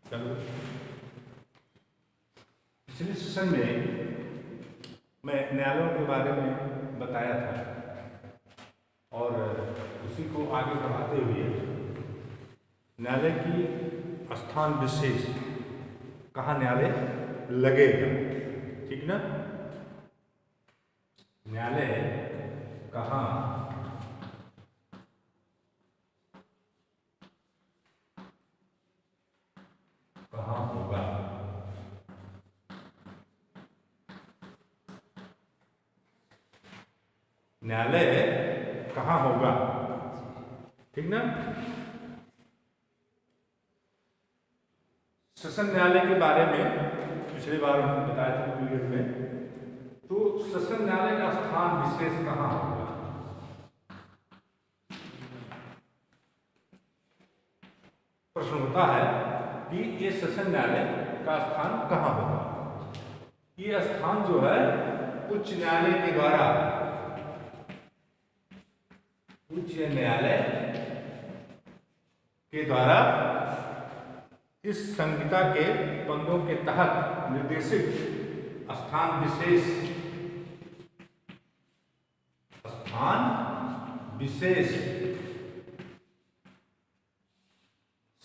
चलो, पिछले सेशन में मैं न्यायालयों के बारे में बताया था और उसी को आगे बढ़ाते हुए न्यायालय की स्थान विशेष कहाँ न्यायालय लगेगा, ठीक ना। न्यायालय कहाँ होगा, न्यायालय कहाँ होगा, ठीक ना। सेशन न्यायालय के बारे में पिछली बार हमने बताया था पीरियड में, तो सेशन न्यायालय का स्थान विशेष कहाँ होगा। प्रश्न होता है कि ये सेशन न्यायालय का स्थान कहाँ होगा। ये स्थान जो है उच्च न्यायालय के द्वारा, उच्च न्यायालय के द्वारा इस संहिता के बंदों के तहत निर्देशित स्थान विशेष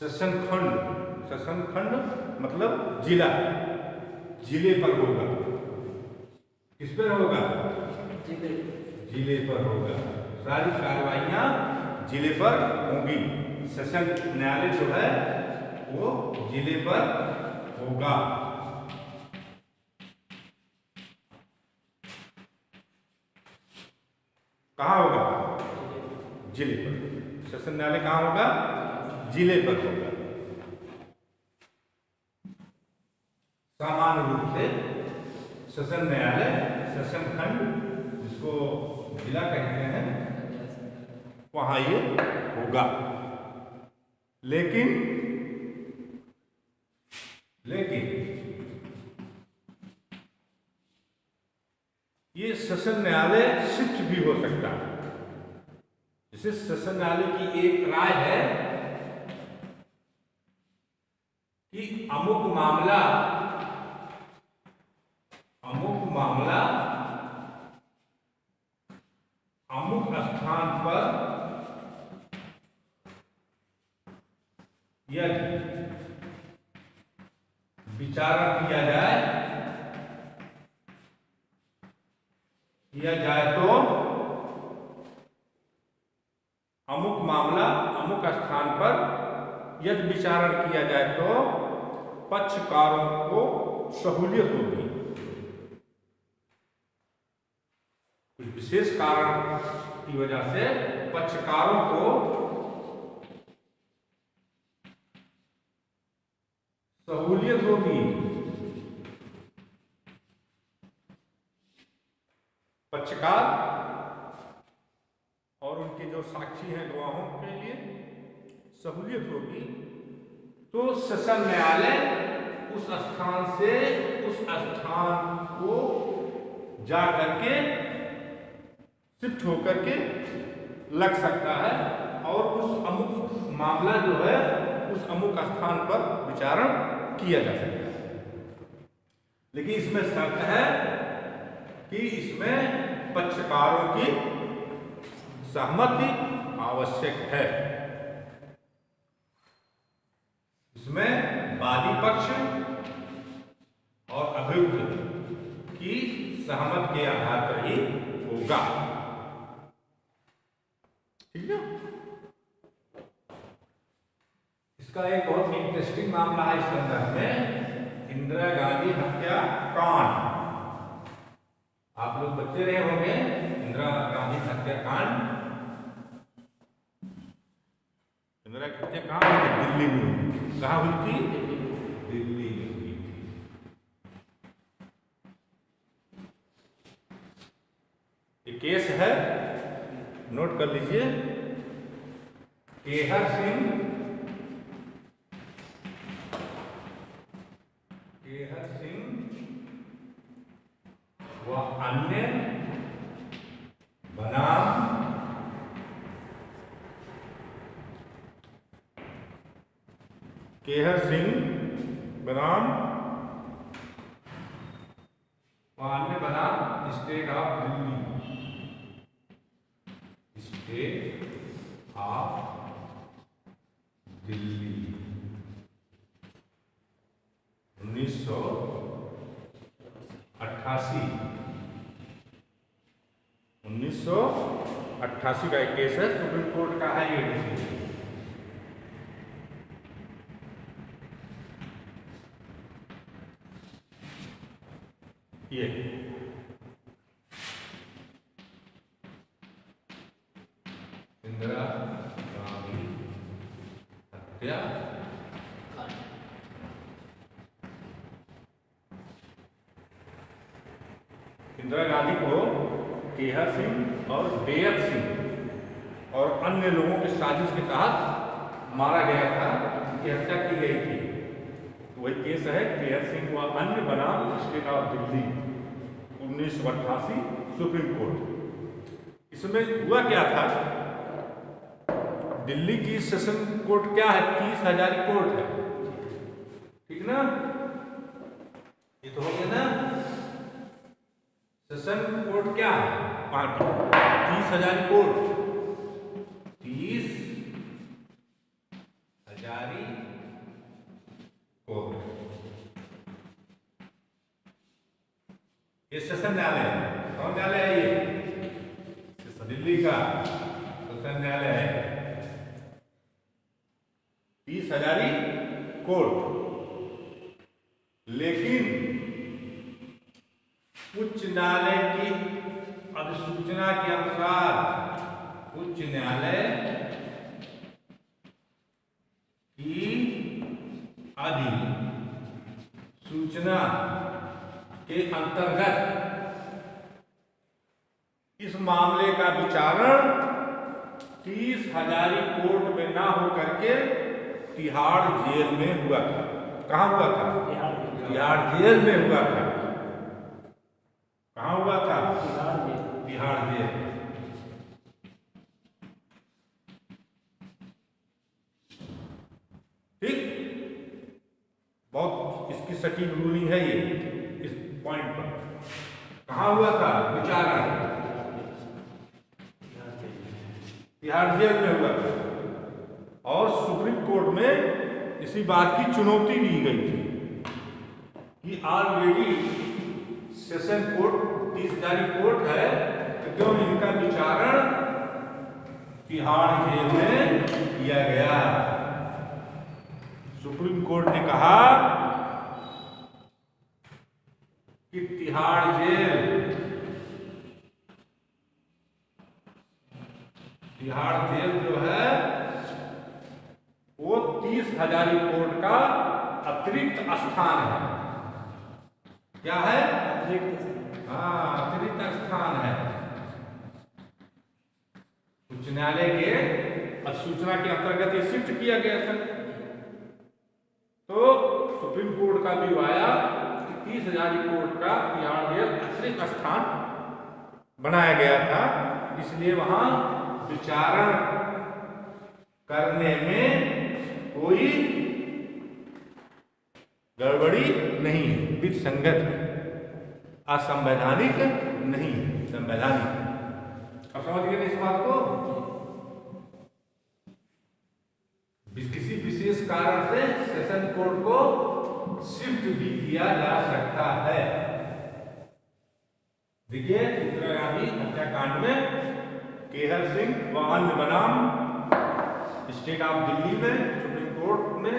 सेशन खंड मतलब जिला, जिले पर होगा। किस पर होगा? जिले पर होगा। सारी कार्रवाइयां जिले पर होंगी। सेशन न्यायालय जो है वो जिले पर होगा। कहाँ होगा? जिले पर। सेशन न्यायालय कहाँ होगा? जिले पर होगा। सामान्य रूप से सेशन न्यायालय, सेशन खंड जिसको जिला कहते हैं, वहां ये होगा। लेकिन ये सेशन न्यायालय शिफ्ट भी हो सकता है। जैसे सेशन न्यायालय की एक राय है कि अमुक मामला अमुक स्थान पर यदि विचारण किया जाए तो अमुक मामला अमुक स्थान पर यदि विचारण किया जाए तो पक्षकारों को सहूलियत होगी। कुछ विशेष कारण की वजह से पक्षकारों को सहूलियत होगी। पक्षकार और उनके जो साक्षी हैं, गवाहों के लिए सहूलियत होगी। तो सेशन न्यायालय उस स्थान से उस स्थान को जा करके शिफ्ट होकर के लग सकता है और उस अमुक मामला जो है उस अमुक स्थान पर विचारण किया जा सकता है। लेकिन इसमें शर्त है कि इसमें पक्षकारों की सहमति आवश्यक है। इसमें वादी पक्ष और अभियुक्त की सहमति के आधार पर ही होगा, ठीक है। इसका एक बहुत इंटरेस्टिंग मामला है इस संदर्भ में, इंदिरा गांधी हत्याकांड। आप लोग बच्चे रहे होंगे इंदिरा गांधी हत्याकांड। इंदिरा की हत्या कहाँ हुई थी? दिल्ली में हुई थी। कहाँ हुई थी? दिल्ली में हुई थी। ये केस है, नोट कर लीजिए। केहर सिंह व अन्य बनाम केहर सिंह बनाम अन्य बनाम state of Delhi, state of Delhi 1988 का एक केस है, सुप्रीम कोर्ट का है ये डिसीजन। ये इंदिरा गांधी हत्या इंदिरा गांधी को केहर सिंह और बेअत सिंह और अन्य लोगों की साजिश के तहत मारा गया था, उनकी हत्या की गई थी। तो वही केस है केहर सिंह व अन्य बनाम state of Delhi 1988 supreme court. इसमें हुआ क्या था, दिल्ली की सेशन कोर्ट क्या है, 30,000 कोर्ट है, ठीक ना, ये तो हो गया ना। सेशन कोर्ट क्या है, 30,000 कोर्ट, 30,000 कोर्ट। ये सेशन न्यायालय है, कौन न्यायालय है ये, दिल्ली का सेशन न्यायालय है, 30,000 कोर्ट। लेकिन उच्च न्यायालय की अधिसूचना के अनुसार उच्च न्यायालय की अधिसूचना के अंतर्गत इस मामले का विचारण 30,000 कोर्ट में ना हो करके तिहाड़ जेल में हुआ था। कहाँ हुआ था, तिहाड़ जेल में हुआ था। कहाँ हुआ था, तिहाड़ जेल। ठीक, बहुत इसकी सटीक रूलिंग है ये, इस पॉइंट पर। कहाँ हुआ था विचारण, तिहाड़ जेल में हुआ था। और सुप्रीम कोर्ट में इसी बात की चुनौती दी गई थी कि ऑलरेडी सेशन कोर्ट 30,000 कोर्ट है, तो क्यों इनका विचारण तिहाड़ जेल में किया गया। सुप्रीम कोर्ट ने कहा कि तिहाड़ जेल जो है वो 30,000 कोर्ट का अतिरिक्त स्थान है। क्या है, अतिरिक्त स्थान है। उच्च न्यायालय के अधिसूचना के अंतर्गत ये शिफ्ट किया गया था। तो सुप्रीम कोर्ट का व्यू आया कि 30,000 कोर्ट का तिहाड़ जेल अतिरिक्त स्थान बनाया गया था, इसलिए वहां विचारण करने में कोई गड़बड़ी नहीं है, विसंगत है, असंवैधानिक नहीं है, संवैधानिक। अब समझ गए इस बात को। किसी विशेष कारण से सेशन कोर्ट को शिफ्ट भी किया जा सकता है। देखिए इंदिरा गांधी हत्याकांड में केहर सिंह व अन्य बनाम स्टेट ऑफ दिल्ली में सुप्रीम कोर्ट ने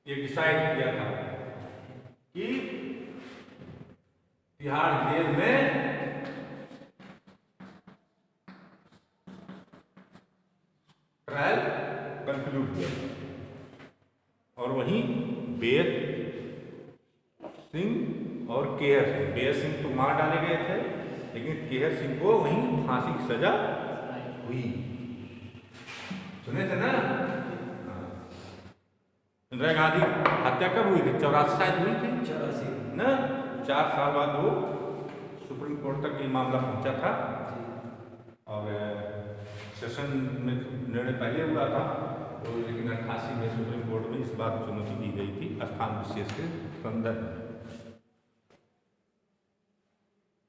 ये डिसाइड किया था कि तिहाड़ जेल में ट्रायल कंक्लूड किया और वहीं बेअत सिंह और केहर सिंह, बेअत सिंह तो मार डाले गए थे, लेकिन केहर सिंह को वहीं फांसी की सजा हुई। सुने थे ना, इंदिरा गांधी हत्या कब हुई थी, 84 शायद हुई थी, 84 ना, 4 साल बाद वो सुप्रीम कोर्ट तक ये मामला पहुंचा था। और सेशन में निर्णय पहले हुआ था, तो लेकिन 88 में सुप्रीम कोर्ट में इस बात चुनौती दी गई थी स्थान विशेष के संदर्भ में।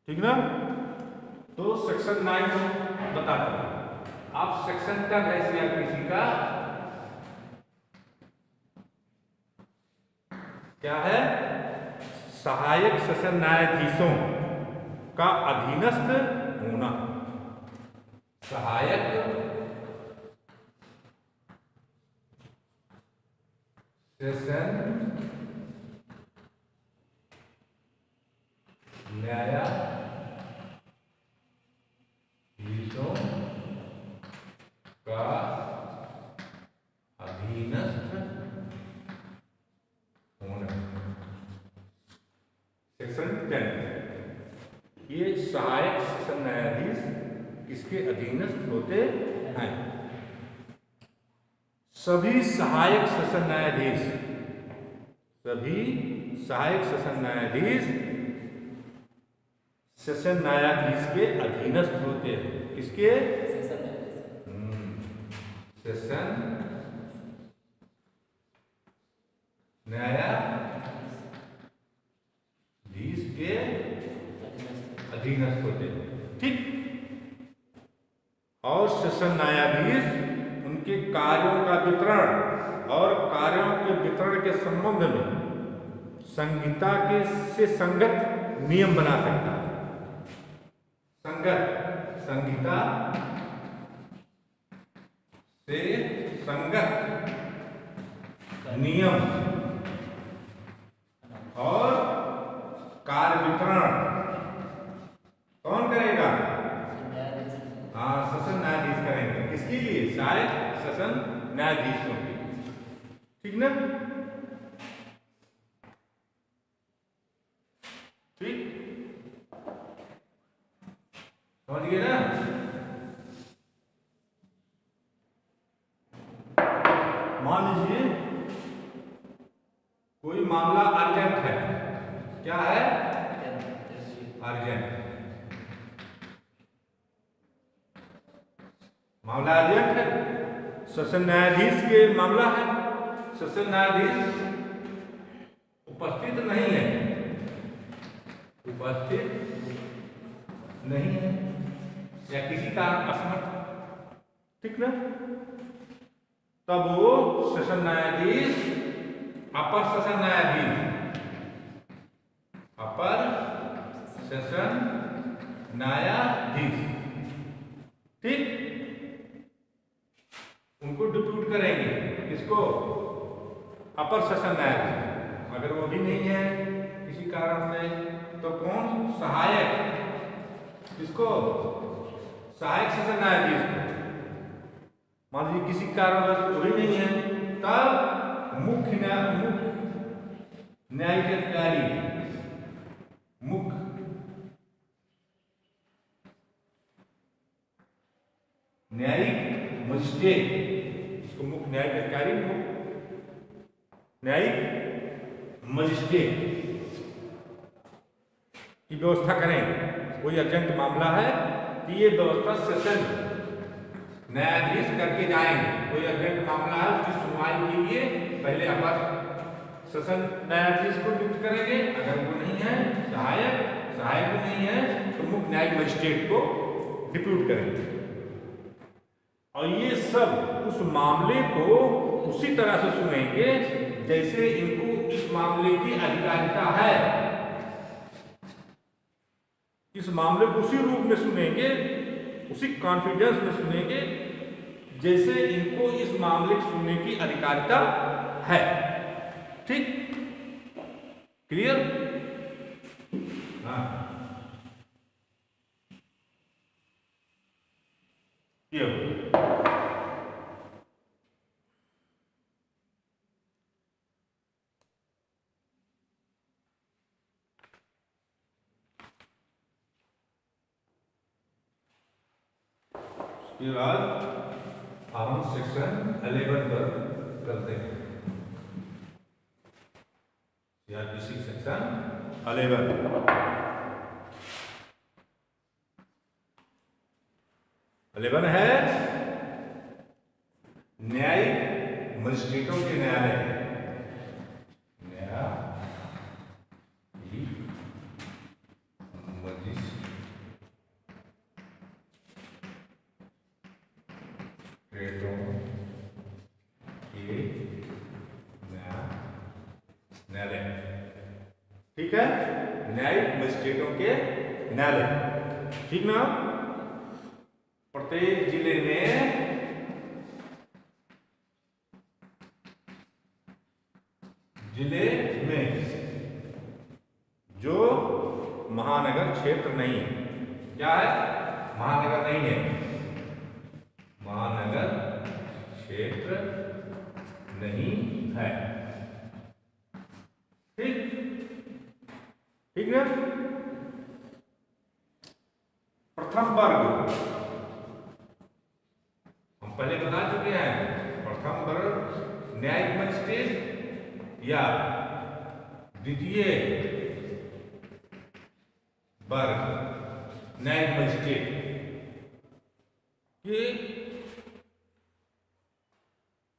ठीक ना? तो सेक्शन 9 बताते हैं। आप सेक्शन 10 है सीआरपीसी का, क्या है? सहायक सेशन न्यायाधीशों का अधीनस्थ होना। सहायक सेशन न्यायाधीशों का अधीनस्थ होना। सेक्शन 10, ये सहायक सेशन न्यायाधीश किसके अधीनस्थ होते हैं? सभी सहायक सेशन न्यायाधीश, सभी सहायक सेशन न्यायाधीश सेशन न्यायाधीश के अधीनस्थ होते हैं। किसके? सेशन न्यायाधीश के अधीनस्थ होते हैं। ठीक। और सेशन न्यायाधीश उनके कार्यों का वितरण और कार्यों के वितरण के संबंध में संहिता के से संगत नियम बना सकता है। संहिता से संगत नियम और कार्य वितरण कौन करेगा? हाँ, सेशन न्यायाधीश करेंगे। किसके लिए? सहायक सेशन न्यायाधीशों के। ठीक ना? ठीक, समझ गए ना? मान लीजिए कोई मामला अर्जेंट है। क्या है? अर्जेंट मामला अर्जेंट है। सेशन न्यायाधीश के मामला है, सेशन न्यायाधीश उपस्थित नहीं है, या किसी कारण असमर्थ। ठीक ना? तब वो सेशन न्यायाधीश, अपर सेशन न्यायाधीश, अपर सेशन न्यायाधीश, ठीक, उनको डिप्यूट करेंगे। किसको? अपर सेशन न्यायाधीश। अगर वो भी नहीं है किसी कारण से, तो कौन? सहायक। किसको? सहायक सेशन न्यायाधीश को। मान लीजिए किसी कारण वो भी नहीं है, तब मुख्य न्यायिक अधिकारी, मुख्य न्यायिक मजिस्ट्रेट, इसको मुख्य न्यायिक अधिकारी, मुख्य न्यायिक मजिस्ट्रेट की व्यवस्था करेंगे। कोई अर्जेंट मामला है तो ये व्यवस्था सेशन न्यायाधीश करके जाएंगे। कोई अर्जेंट मामला है, उसकी सुनवाई के लिए पहले अपर सेशन न्यायाधीश को नियुक्त करेंगे। अगर वो नहीं है, सहायक भी नहीं है, तो मुख्य न्यायिक मजिस्ट्रेट को डिप्यूट करेंगे। और ये सब उस मामले को उसी तरह से सुनेंगे जैसे इनको इस मामले की अधिकारिता है। इस मामले को उसी रूप में सुनेंगे, उसी कॉन्फिडेंस में सुनेंगे जैसे इनको इस मामले को सुनने की अधिकारिता है। ठीक, क्लियर? हाँ, क्लियर। इसके बाद हम सेक्शन 11 पर करते हैं। सीआरपीसी सेक्शन 11 है न्यायिक मजिस्ट्रेटों के न्यायालय। ठीक है, न्यायिक मजिस्ट्रेटों के न्यायालय, ठीक ना। प्रत्येक जिले में जो महानगर क्षेत्र नहीं है, क्या है, महानगर नहीं है, महानगर क्षेत्र नहीं है, ठीक, ठीक है। प्रथम वर्ग हम पहले बता चुके हैं, प्रथम वर्ग न्यायिक मजिस्ट्रेट या द्वितीय वर्ग न्यायिक मजिस्ट्रेट कि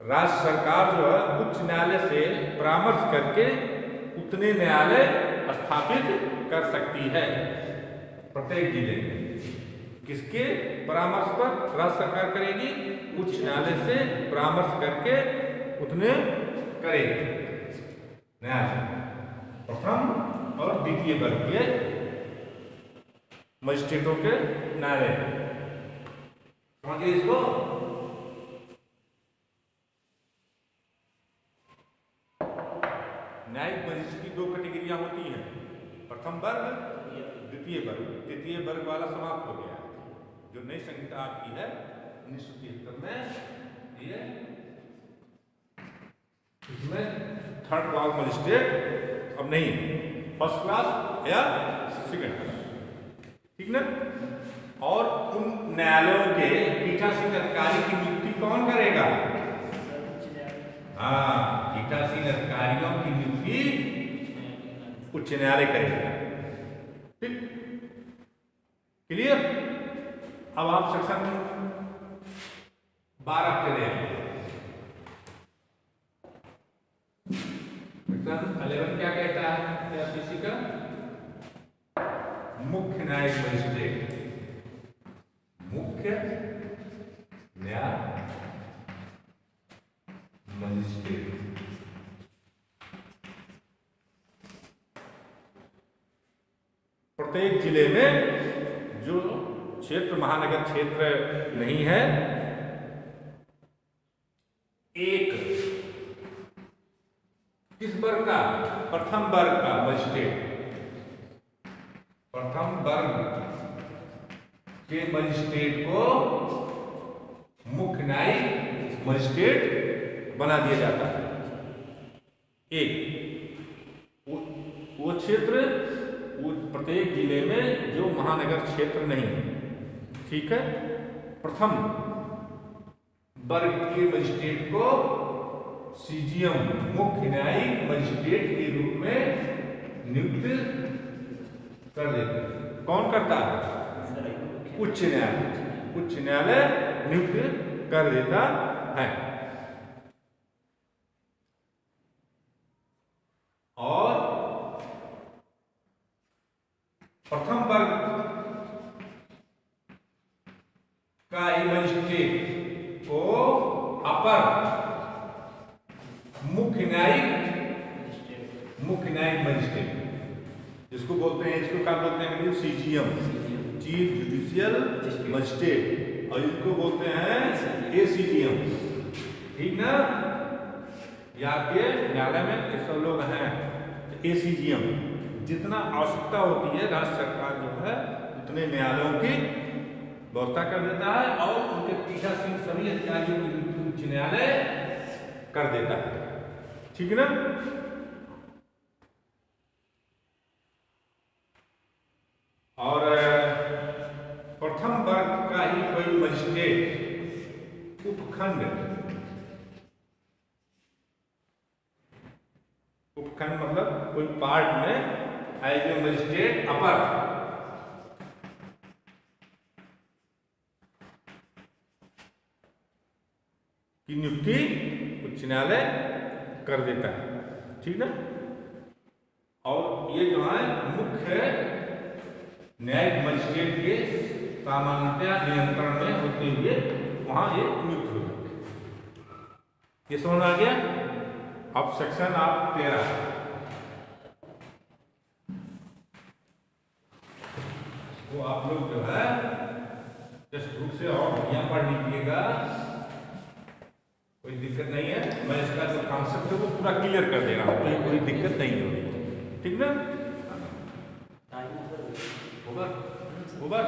राज्य सरकार जो है उच्च न्यायालय से परामर्श करके उतने न्यायालय स्थापित कर सकती है प्रत्येक जिले में। किसके परामर्श पर राज्य सरकार करेगी, उच्च न्यायालय से परामर्श करके उतने करेगी न्यायालय, प्रथम और द्वितीय वर्ग के मजिस्ट्रेटों के न्यायालय। समझिए इसको। न्यायिक मजिस्ट्रेट की दो कैटेगरियां होती हैं, प्रथम वर्ग, द्वितीय वर्ग। द्वितीय वर्ग वाला समाप्त हो गया, जो नई संहिता आपकी है 1973 में, ये इसमें थर्ड क्लास मजिस्ट्रेट अब नहीं, फर्स्ट क्लास या सेकंड क्लास, ठीक ना। और उन न्यायालयों के पीठासीन अधिकारी की नियुक्ति कौन करेगा, हाँ, पीठासीन अधिकारियों की नियुक्ति उच्च न्यायालय करेगा, ठीक, क्लियर। अब आप सेक्शन 12 चले आए। सेक्शन 11 क्या कहता है एफसीसी का, मुख्य न्यायिक मजिस्ट्रेट, मुख्य न्याय मजिस्ट्रेट प्रत्येक जिले में जो क्षेत्र महानगर क्षेत्र नहीं है, एक किस वर्ग का, प्रथम वर्ग का मजिस्ट्रेट, प्रथम वर्ग के मजिस्ट्रेट को मुख्य न्यायिक मजिस्ट्रेट बना दिया जाता है। एक वो क्षेत्र, वो प्रत्येक जिले में जो महानगर क्षेत्र नहीं है, ठीक है। प्रथम वर्ग के मजिस्ट्रेट को सीजीएम मुख्य न्यायिक मजिस्ट्रेट के रूप में नियुक्त कर देते हैं। कौन करता है, उच्च न्यायालय, उच्च न्यायालय नियुक्त कर देता है। और प्रथम वर्ग का मजिस्ट्रेट को अपर मुख्य न्यायिक मजिस्ट्रेट जिसको बोलते हैं, इसको क्या बोलते हैं, सीजीएम, चीफ जुडिशियल मजिस्ट्रेट, और इसको बोलते हैं एसीजीएम, ठीक ना। या आपके न्यायालय में ये सब लोग हैं, एसीजीएम जितना आवश्यकता होती है राज्य सरकार जो है उतने न्यायालयों की व्यवस्था कर देता है और उनके पीठासीन सभी अधिकारियों की नियुक्ति उच्च न्यायालय कर देता है, ठीक है ना। और प्रथम वर्ग का ही कोई मजिस्ट्रेट उपखंड मतलब कोई पार्ट में एज ए मजिस्ट्रेट अपर की नियुक्ति उच्च न्यायालय कर देता है, ठीक ना। और ये जो है मुख्य न्यायिक मजिस्ट्रेट के सामान्यतया नियंत्रण में होते हुए वहां ये नियुक्त हो जाते हैं। ये समझ आ गया। अब सेक्शन आप 13 तो आप लोग जो है टेक्स्ट बुक से और बढ़िया पढ़ लीजिएगा, कोई दिक्कत नहीं है। मैं इसका जो कॉन्सेप्ट है वो पूरा क्लियर कर दे रहा हूँ, तो कोई दिक्कत नहीं होगी, ठीक ना? होगा होगा।